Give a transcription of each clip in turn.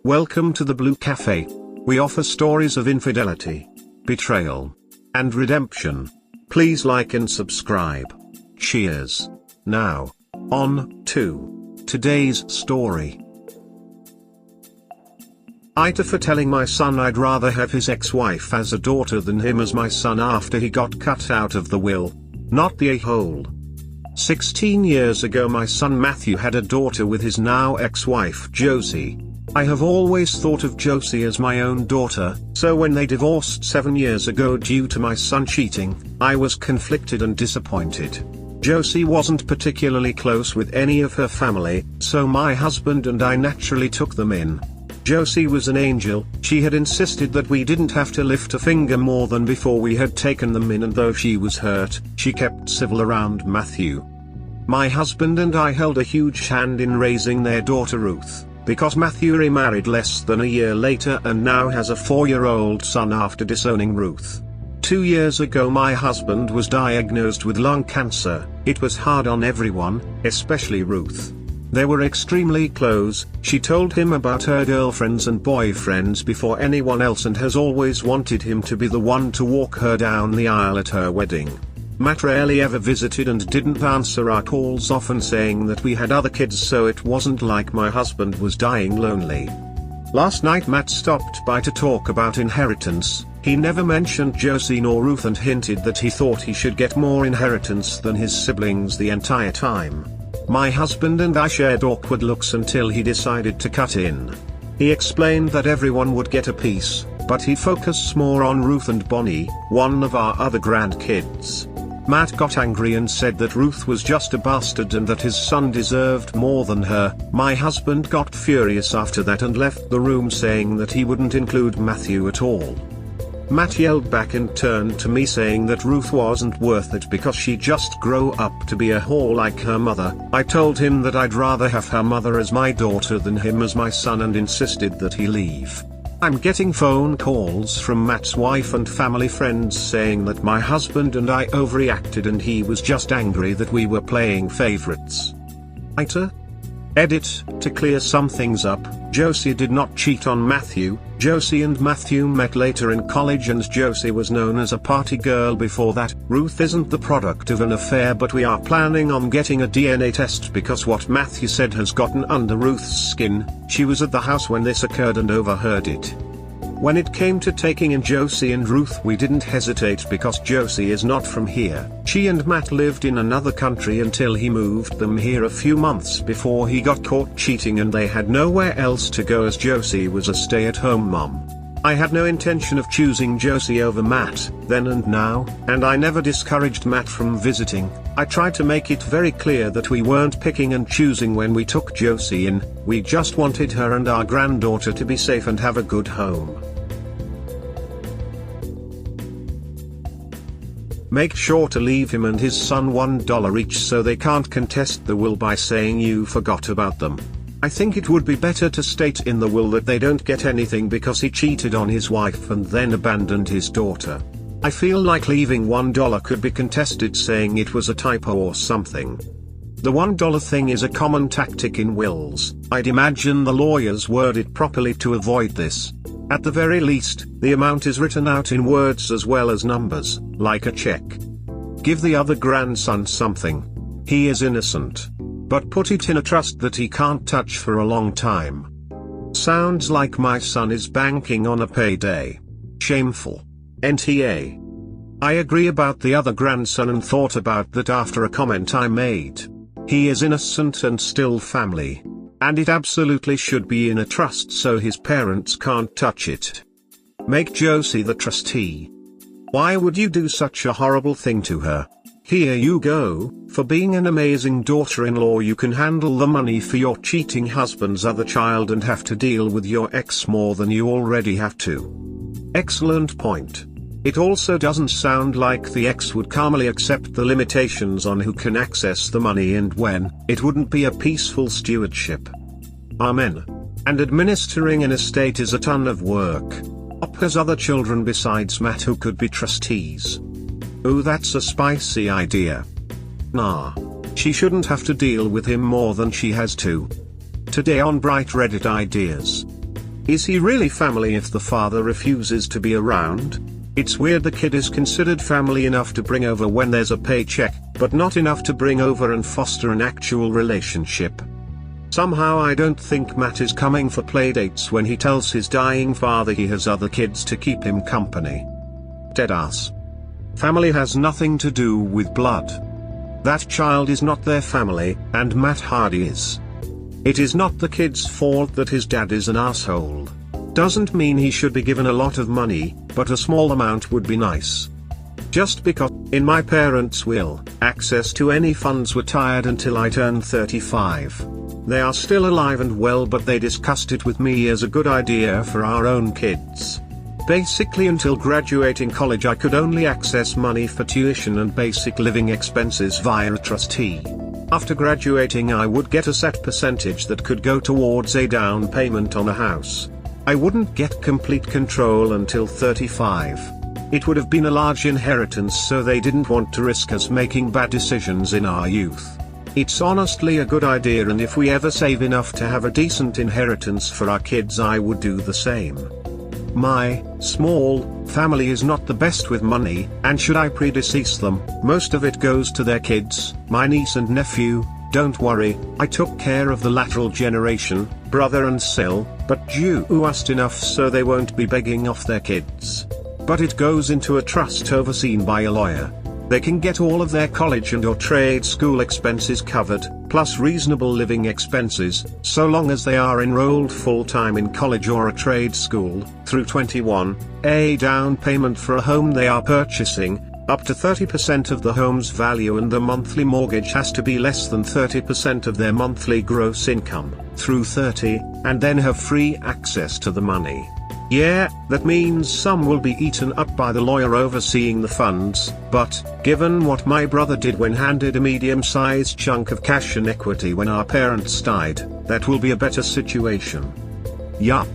Welcome to the Blue Cafe. We offer stories of infidelity, betrayal, and redemption. Please like and subscribe. Cheers. Now, on to today's story. AITA for telling my son I'd rather have his ex-wife as a daughter than him as my son after he got cut out of the will. Not the a-hole. 16 years ago my son Matthew had a daughter with his now ex-wife Josie. I have always thought of Josie as my own daughter, so when they divorced 7 years ago due to my son cheating, I was conflicted and disappointed. Josie wasn't particularly close with any of her family, so my husband and I naturally took them in. Josie was an angel. She had insisted that we didn't have to lift a finger more than before we had taken them in, and though she was hurt, she kept civil around Matthew. My husband and I held a huge hand in raising their daughter Ruth, because Matthew remarried less than a year later and now has a 4-year-old son after disowning Ruth. 2 years ago my husband was diagnosed with lung cancer. It was hard on everyone, especially Ruth. They were extremely close. She told him about her girlfriends and boyfriends before anyone else and has always wanted him to be the one to walk her down the aisle at her wedding. Matt rarely ever visited and didn't answer our calls, often saying that we had other kids, so it wasn't like my husband was dying lonely. Last night Matt stopped by to talk about inheritance. He never mentioned Josie nor Ruth and hinted that he thought he should get more inheritance than his siblings the entire time. My husband and I shared awkward looks until he decided to cut in. He explained that everyone would get a piece, but he'd focus more on Ruth and Bonnie, one of our other grandkids. Matt got angry and said that Ruth was just a bastard and that his son deserved more than her. My husband got furious after that and left the room saying that he wouldn't include Matthew at all. Matt yelled back and turned to me saying that Ruth wasn't worth it because she just grew up to be a whore like her mother. I told him that I'd rather have her mother as my daughter than him as my son and insisted that he leave. I'm getting phone calls from Matt's wife and family friends saying that my husband and I overreacted and he was just angry that we were playing favorites. AITA? Edit: to clear some things up, Josie did not cheat on Matthew. Josie and Matthew met later in college and Josie was known as a party girl before that. Ruth isn't the product of an affair, but we are planning on getting a DNA test because what Matthew said has gotten under Ruth's skin. She was at the house when this occurred and overheard it. When it came to taking in Josie and Ruth, we didn't hesitate because Josie is not from here. She and Matt lived in another country until he moved them here a few months before he got caught cheating, and they had nowhere else to go as Josie was a stay-at-home mom. I had no intention of choosing Josie over Matt, then and now, and I never discouraged Matt from visiting. I tried to make it very clear that we weren't picking and choosing when we took Josie in. We just wanted her and our granddaughter to be safe and have a good home. Make sure to leave him and his son $1 each so they can't contest the will by saying you forgot about them. I think it would be better to state in the will that they don't get anything because he cheated on his wife and then abandoned his daughter. I feel like leaving $1 could be contested saying it was a typo or something. The $1 thing is a common tactic in wills. I'd imagine the lawyers word it properly to avoid this. At the very least, the amount is written out in words as well as numbers, like a check. Give the other grandson something. He is innocent. But put it in a trust that he can't touch for a long time. Sounds like my son is banking on a payday. Shameful. NTA. I agree about the other grandson and thought about that after a comment I made. He is innocent and still family. And it absolutely should be in a trust so his parents can't touch it. Make Josie the trustee. Why would you do such a horrible thing to her? Here you go. For being an amazing daughter-in-law you can handle the money for your cheating husband's other child and have to deal with your ex more than you already have to. Excellent point. It also doesn't sound like the ex would calmly accept the limitations on who can access the money and when. It wouldn't be a peaceful stewardship. Amen. And administering an estate is a ton of work. Op has other children besides Matt who could be trustees. Ooh, that's a spicy idea. Nah. She shouldn't have to deal with him more than she has to. Today on Bright Reddit Ideas. Is he really family if the father refuses to be around? It's weird the kid is considered family enough to bring over when there's a paycheck, but not enough to bring over and foster an actual relationship. Somehow I don't think Matt is coming for playdates when he tells his dying father he has other kids to keep him company. Deadass. Family has nothing to do with blood. That child is not their family, and Matt Hardy is. It is not the kid's fault that his dad is an asshole. Doesn't mean he should be given a lot of money, but a small amount would be nice. Just because, in my parents' will, access to any funds were tied until I turned 35. They are still alive and well, but they discussed it with me as a good idea for our own kids. Basically until graduating college I could only access money for tuition and basic living expenses via a trustee. After graduating I would get a set percentage that could go towards a down payment on a house. I wouldn't get complete control until 35. It would have been a large inheritance, so they didn't want to risk us making bad decisions in our youth. It's honestly a good idea, and if we ever save enough to have a decent inheritance for our kids I would do the same. My small family is not the best with money, and should I predecease them, most of it goes to their kids, my niece and nephew. Don't worry, I took care of the lateral generation, brother and sil, but just enough so they won't be begging off their kids. But it goes into a trust overseen by a lawyer. They can get all of their college and or trade school expenses covered, plus reasonable living expenses, so long as they are enrolled full-time in college or a trade school, through 21, a down payment for a home they are purchasing, up to 30% of the home's value, and the monthly mortgage has to be less than 30% of their monthly gross income, through 30, and then have free access to the money. Yeah, that means some will be eaten up by the lawyer overseeing the funds, but, given what my brother did when handed a medium-sized chunk of cash and equity when our parents died, that will be a better situation. Yup.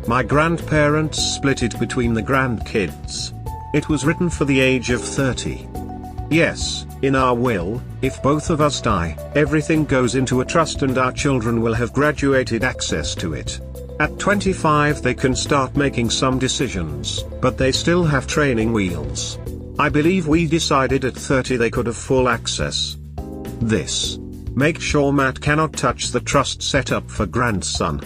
My grandparents split it between the grandkids. It was written for the age of 30. Yes, in our will, if both of us die, everything goes into a trust and our children will have graduated access to it. At 25 they can start making some decisions, but they still have training wheels. I believe we decided at 30 they could have full access. This. Make sure Matt cannot touch the trust set up for grandson.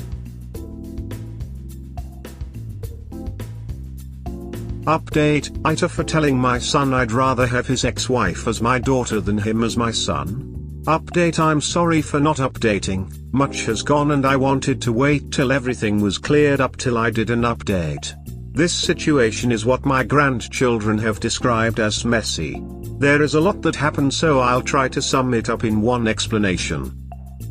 Update: AITA for telling my son I'd rather have his ex-wife as my daughter than him as my son. Update: I'm sorry for not updating, much has gone and I wanted to wait till everything was cleared up till I did an update. This situation is what my grandchildren have described as messy. There is a lot that happened, so I'll try to sum it up in one explanation.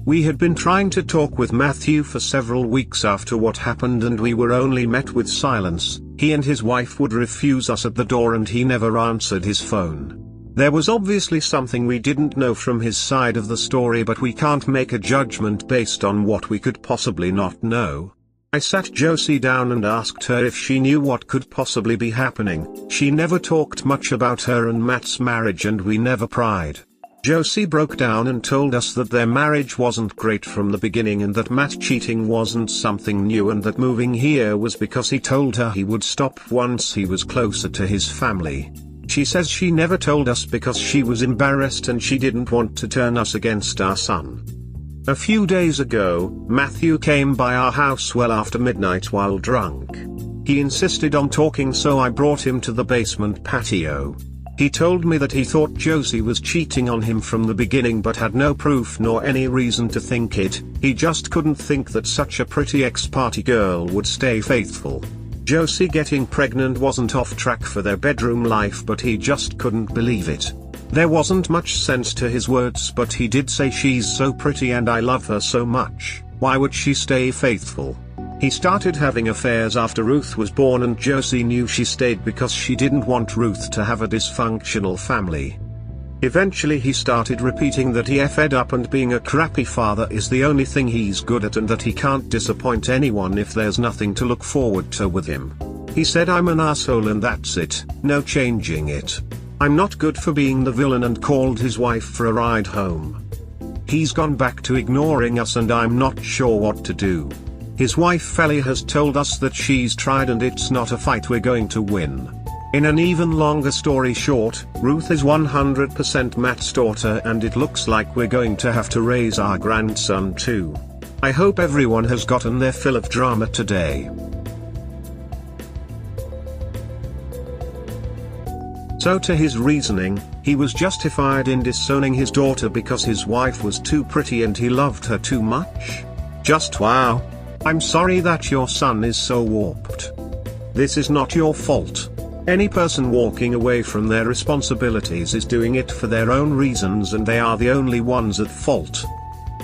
We had been trying to talk with Matthew for several weeks after what happened, and we were only met with silence. He and his wife would refuse us at the door and he never answered his phone. There was obviously something we didn't know from his side of the story, but we can't make a judgment based on what we could possibly not know. I sat Josie down and asked her if she knew what could possibly be happening. She never talked much about her and Matt's marriage, and we never pried. Josie broke down and told us that their marriage wasn't great from the beginning, and that Matt cheating wasn't something new, and that moving here was because he told her he would stop once he was closer to his family. She says she never told us because she was embarrassed and she didn't want to turn us against our son. A few days ago, Matthew came by our house well after midnight while drunk. He insisted on talking, so I brought him to the basement patio. He told me that he thought Josie was cheating on him from the beginning, but had no proof nor any reason to think it. He just couldn't think that such a pretty ex-party girl would stay faithful. Josie getting pregnant wasn't off track for their bedroom life, but he just couldn't believe it. There wasn't much sense to his words, but he did say, "She's so pretty and I love her so much, why would she stay faithful?" He started having affairs after Ruth was born, and Josie knew she stayed because she didn't want Ruth to have a dysfunctional family. Eventually he started repeating that he fed up and being a crappy father is the only thing he's good at, and that he can't disappoint anyone if there's nothing to look forward to with him. He said, "I'm an asshole and that's it, no changing it. I'm not good for being the villain," and called his wife for a ride home. He's gone back to ignoring us and I'm not sure what to do. His wife Felly has told us that she's tried and it's not a fight we're going to win. In an even longer story short, Ruth is 100% Matt's daughter and it looks like we're going to have to raise our grandson too. I hope everyone has gotten their fill of drama today. So to his reasoning, he was justified in disowning his daughter because his wife was too pretty and he loved her too much? Just wow. I'm sorry that your son is so warped. This is not your fault. Any person walking away from their responsibilities is doing it for their own reasons and they are the only ones at fault.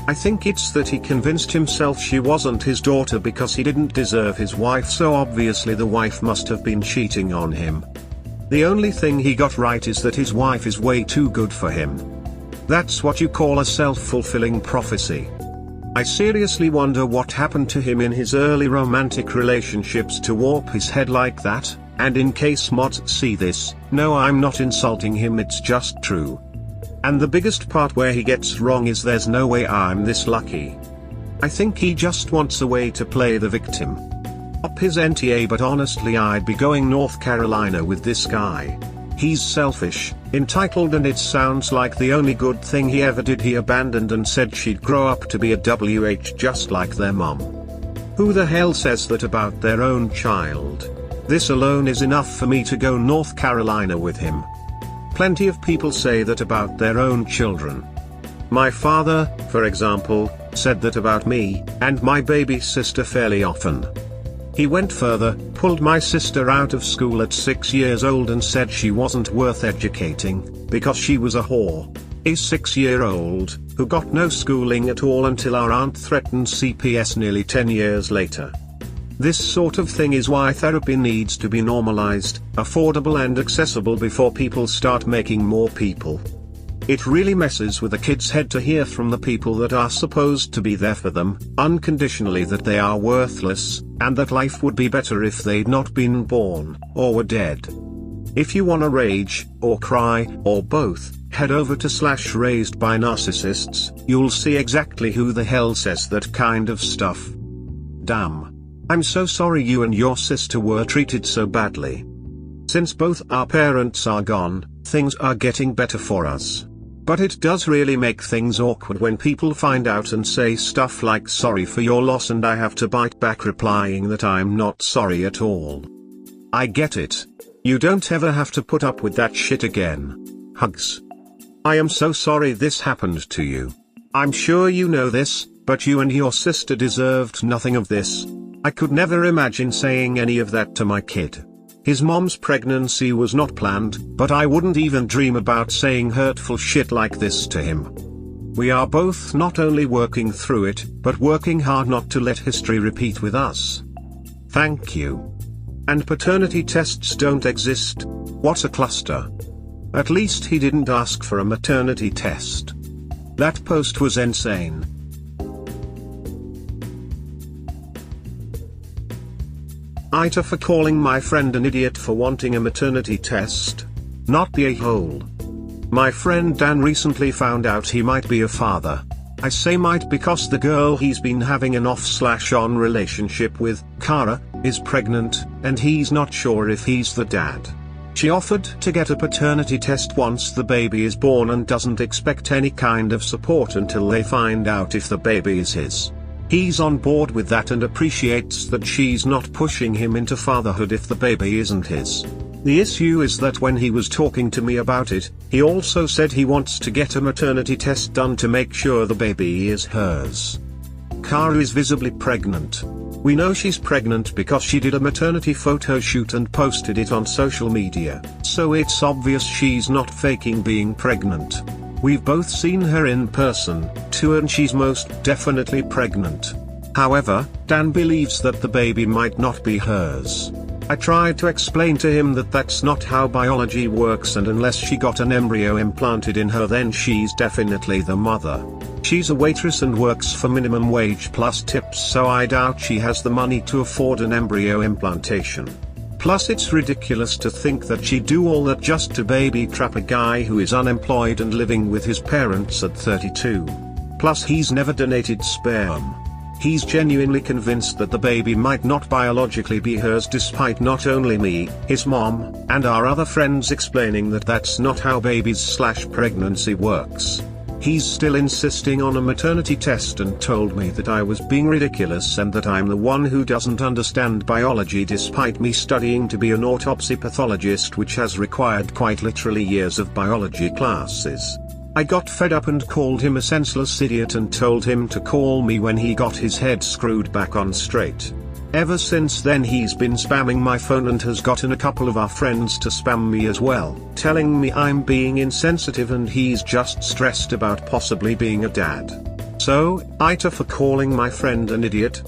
I think it's that he convinced himself she wasn't his daughter because he didn't deserve his wife, so obviously the wife must have been cheating on him. The only thing he got right is that his wife is way too good for him. That's what you call a self-fulfilling prophecy. I seriously wonder what happened to him in his early romantic relationships to warp his head like that, and in case mods see this, no, I'm not insulting him, it's just true. And the biggest part where he gets wrong is there's no way I'm this lucky. I think he just wants a way to play the victim. Up his NTA, but honestly I'd be going North Carolina with this guy. He's selfish, entitled, and it sounds like the only good thing he ever did he abandoned and said she'd grow up to be a WH just like their mom. Who the hell says that about their own child? This alone is enough for me to go North Carolina with him. Plenty of people say that about their own children. My father, for example, said that about me and my baby sister fairly often. He went further, pulled my sister out of school at 6 years old and said she wasn't worth educating, because she was a whore. A 6-year-old, who got no schooling at all until our aunt threatened CPS nearly 10 years later. This sort of thing is why therapy needs to be normalized, affordable and accessible before people start making more people. It really messes with a kid's head to hear from the people that are supposed to be there for them, unconditionally, that they are worthless, and that life would be better if they'd not been born, or were dead. If you wanna rage, or cry, or both, head over to /raised by narcissists, you'll see exactly who the hell says that kind of stuff. Damn. I'm so sorry you and your sister were treated so badly. Since both our parents are gone, things are getting better for us. But it does really make things awkward when people find out and say stuff like sorry for your loss, and I have to bite back replying that I'm not sorry at all. I get it. You don't ever have to put up with that shit again. Hugs. I am so sorry this happened to you. I'm sure you know this, but you and your sister deserved nothing of this. I could never imagine saying any of that to my kid. His mom's pregnancy was not planned, but I wouldn't even dream about saying hurtful shit like this to him. We are both not only working through it, but working hard not to let history repeat with us. Thank you. And paternity tests don't exist? What a cluster. At least he didn't ask for a maternity test. That post was insane. AITA for calling my friend an idiot for wanting a maternity test. Not the a-hole. My friend Dan recently found out he might be a father. I say might because the girl he's been having an off/on relationship with, Cara, is pregnant, and he's not sure if he's the dad. She offered to get a paternity test once the baby is born and doesn't expect any kind of support until they find out if the baby is his. He's on board with that and appreciates that she's not pushing him into fatherhood if the baby isn't his. The issue is that when he was talking to me about it, he also said he wants to get a maternity test done to make sure the baby is hers. Cara is visibly pregnant. We know she's pregnant because she did a maternity photo shoot and posted it on social media, so it's obvious she's not faking being pregnant. We've both seen her in person, too, and she's most definitely pregnant. However, Dan believes that the baby might not be hers. I tried to explain to him that that's not how biology works, and unless she got an embryo implanted in her, then she's definitely the mother. She's a waitress and works for minimum wage plus tips, so I doubt she has the money to afford an embryo implantation. Plus it's ridiculous to think that she'd do all that just to baby trap a guy who is unemployed and living with his parents at 32. Plus he's never donated sperm. He's genuinely convinced that the baby might not biologically be hers, despite not only me, his mom, and our other friends explaining that that's not how babies/pregnancy works. He's still insisting on a maternity test and told me that I was being ridiculous and that I'm the one who doesn't understand biology, despite me studying to be an autopsy pathologist, which has required quite literally years of biology classes. I got fed up and called him a senseless idiot and told him to call me when he got his head screwed back on straight. Ever since then he's been spamming my phone and has gotten a couple of our friends to spam me as well, telling me I'm being insensitive and he's just stressed about possibly being a dad. So, AITA for calling my friend an idiot?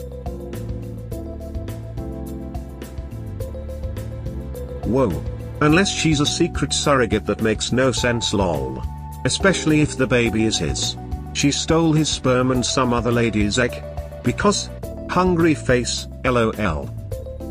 Whoa. Unless she's a secret surrogate, that makes no sense, lol. Especially if the baby is his. She stole his sperm and some other lady's egg? Because? Hungry face, lol.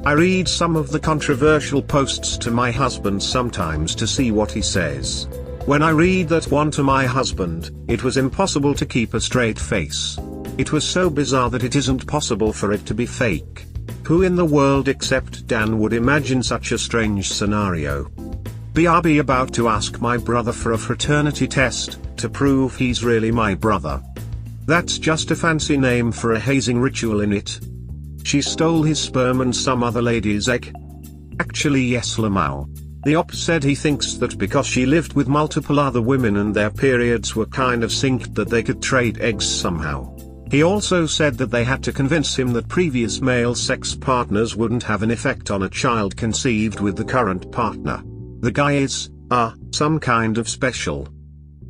I read some of the controversial posts to my husband sometimes to see what he says. When I read that one to my husband, it was impossible to keep a straight face. It was so bizarre that it isn't possible for it to be fake. Who in the world except Dan would imagine such a strange scenario? BRB about to ask my brother for a fraternity test, to prove he's really my brother. That's just a fancy name for a hazing ritual, innit? She stole his sperm and some other lady's egg? Actually yes, Lamau. The op said he thinks that because she lived with multiple other women and their periods were kind of synced, that they could trade eggs somehow. He also said that they had to convince him that previous male sex partners wouldn't have an effect on a child conceived with the current partner. The guy is, some kind of special.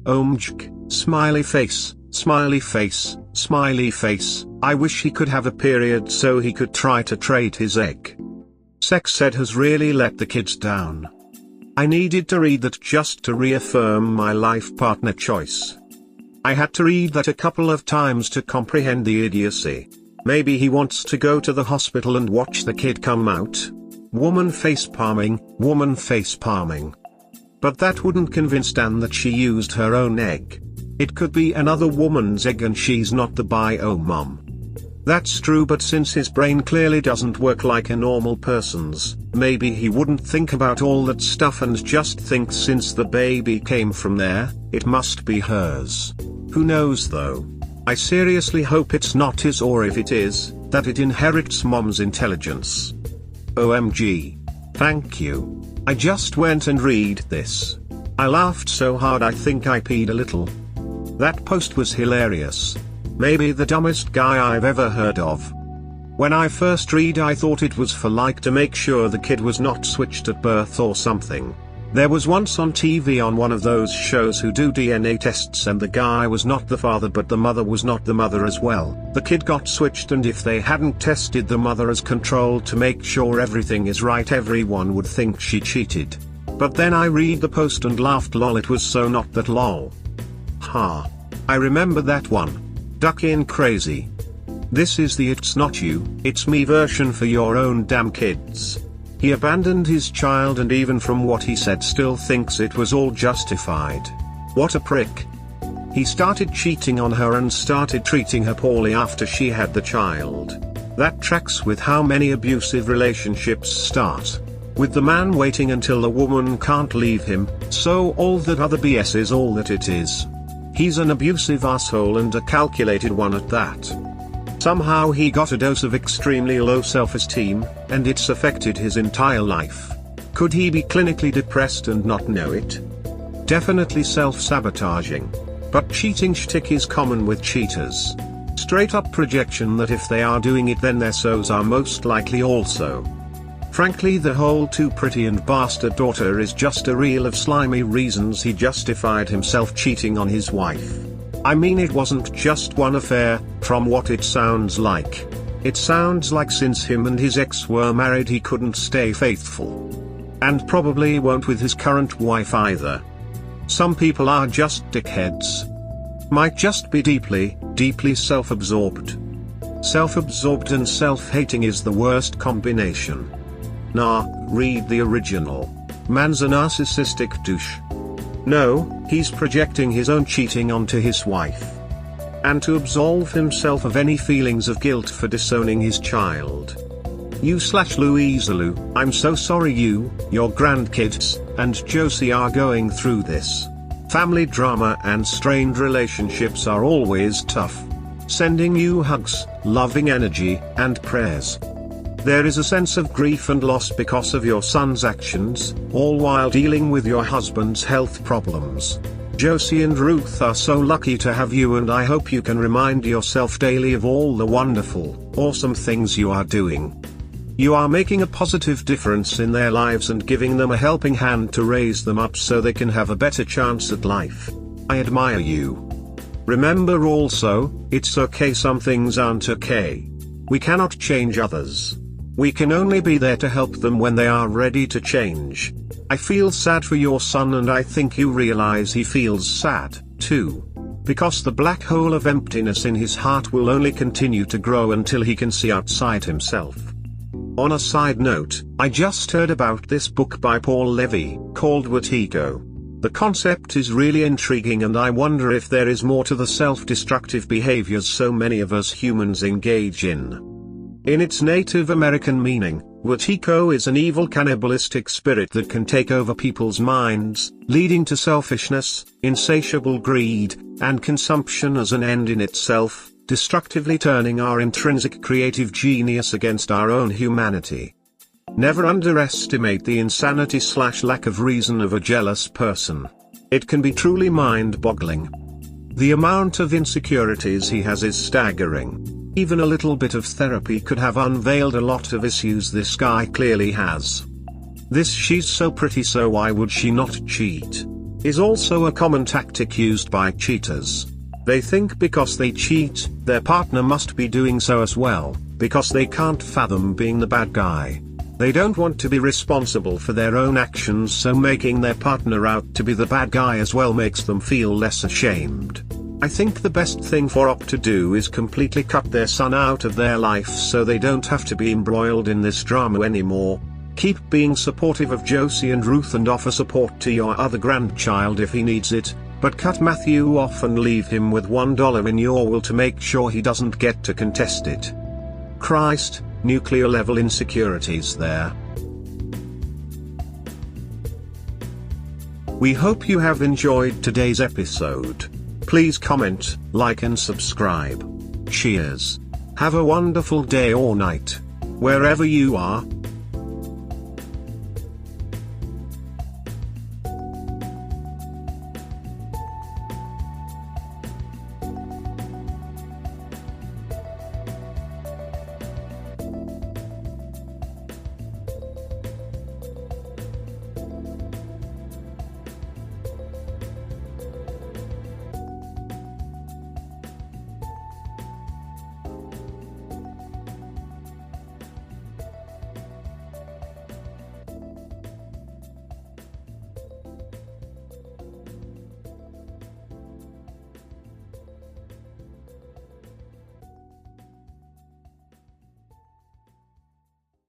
Omjk, smiley face, smiley face, smiley face. I wish he could have a period so he could try to trade his egg. Sex ed has really let the kids down. I needed to read that just to reaffirm my life partner choice. I had to read that a couple of times to comprehend the idiocy. Maybe he wants to go to the hospital and watch the kid come out. Woman face palming, woman face palming. But that wouldn't convince Dan that she used her own egg. It could be another woman's egg and she's not the bio mom. That's true, but since his brain clearly doesn't work like a normal person's, maybe he wouldn't think about all that stuff and just think since the baby came from there, it must be hers. Who knows though? I seriously hope it's not his, or if it is, that it inherits mom's intelligence. OMG. Thank you. I just went and read this. I laughed so hard I think I peed a little. That post was hilarious. Maybe the dumbest guy I've ever heard of. When I first read, I thought it was for like to make sure the kid was not switched at birth or something. There was once on TV on one of those shows who do DNA tests, and the guy was not the father but the mother was not the mother as well. The kid got switched, and if they hadn't tested the mother as control to make sure everything is right, everyone would think she cheated. But then I read the post and laughed, lol, it was so not that, lol. Ha. I remember that one. Duck in crazy. This is the it's not you, it's me version for your own damn kids. He abandoned his child and even from what he said still thinks it was all justified. What a prick. He started cheating on her and started treating her poorly after she had the child. That tracks with how many abusive relationships start. With the man waiting until the woman can't leave him, so all that other BS is all that it is. He's an abusive asshole and a calculated one at that. Somehow he got a dose of extremely low self-esteem, and it's affected his entire life. Could he be clinically depressed and not know it? Definitely self-sabotaging. But cheating shtick is common with cheaters. Straight up projection that if they are doing it then their so's are most likely also. Frankly, the whole too pretty and bastard daughter is just a reel of slimy reasons he justified himself cheating on his wife. I mean, it wasn't just one affair, from what it sounds like. It sounds like since him and his ex were married he couldn't stay faithful. And probably won't with his current wife either. Some people are just dickheads. Might just be deeply, deeply self-absorbed. Self-absorbed and self-hating is the worst combination. Nah, read the original. Man's a narcissistic douche. No, he's projecting his own cheating onto his wife. and to absolve himself of any feelings of guilt for disowning his child. You/Louisalou, I'm so sorry you, your grandkids, and Josie are going through this. Family drama and strained relationships are always tough. Sending you hugs, loving energy, and prayers. There is a sense of grief and loss because of your son's actions, all while dealing with your husband's health problems. Josie and Ruth are so lucky to have you, and I hope you can remind yourself daily of all the wonderful, awesome things you are doing. You are making a positive difference in their lives and giving them a helping hand to raise them up so they can have a better chance at life. I admire you. Remember also, it's okay some things aren't okay. We cannot change others. We can only be there to help them when they are ready to change. I feel sad for your son, and I think you realize he feels sad, too. Because the black hole of emptiness in his heart will only continue to grow until he can see outside himself. On a side note, I just heard about this book by Paul Levy, called What Ego. The concept is really intriguing, and I wonder if there is more to the self-destructive behaviors so many of us humans engage in. In its Native American meaning, Wetiko is an evil cannibalistic spirit that can take over people's minds, leading to selfishness, insatiable greed, and consumption as an end in itself, destructively turning our intrinsic creative genius against our own humanity. Never underestimate the insanity/lack of reason of a jealous person. It can be truly mind-boggling. The amount of insecurities he has is staggering. Even a little bit of therapy could have unveiled a lot of issues this guy clearly has. This "she's so pretty so why would she not cheat" is also a common tactic used by cheaters. They think because they cheat, their partner must be doing so as well, because they can't fathom being the bad guy. They don't want to be responsible for their own actions, so making their partner out to be the bad guy as well makes them feel less ashamed. I think the best thing for Op to do is completely cut their son out of their life so they don't have to be embroiled in this drama anymore. Keep being supportive of Josie and Ruth and offer support to your other grandchild if he needs it, but cut Matthew off and leave him with $1 in your will to make sure he doesn't get to contest it. Christ, nuclear level insecurities there. We hope you have enjoyed today's episode. Please comment, like and subscribe. Cheers. Have a wonderful day or night, wherever you are.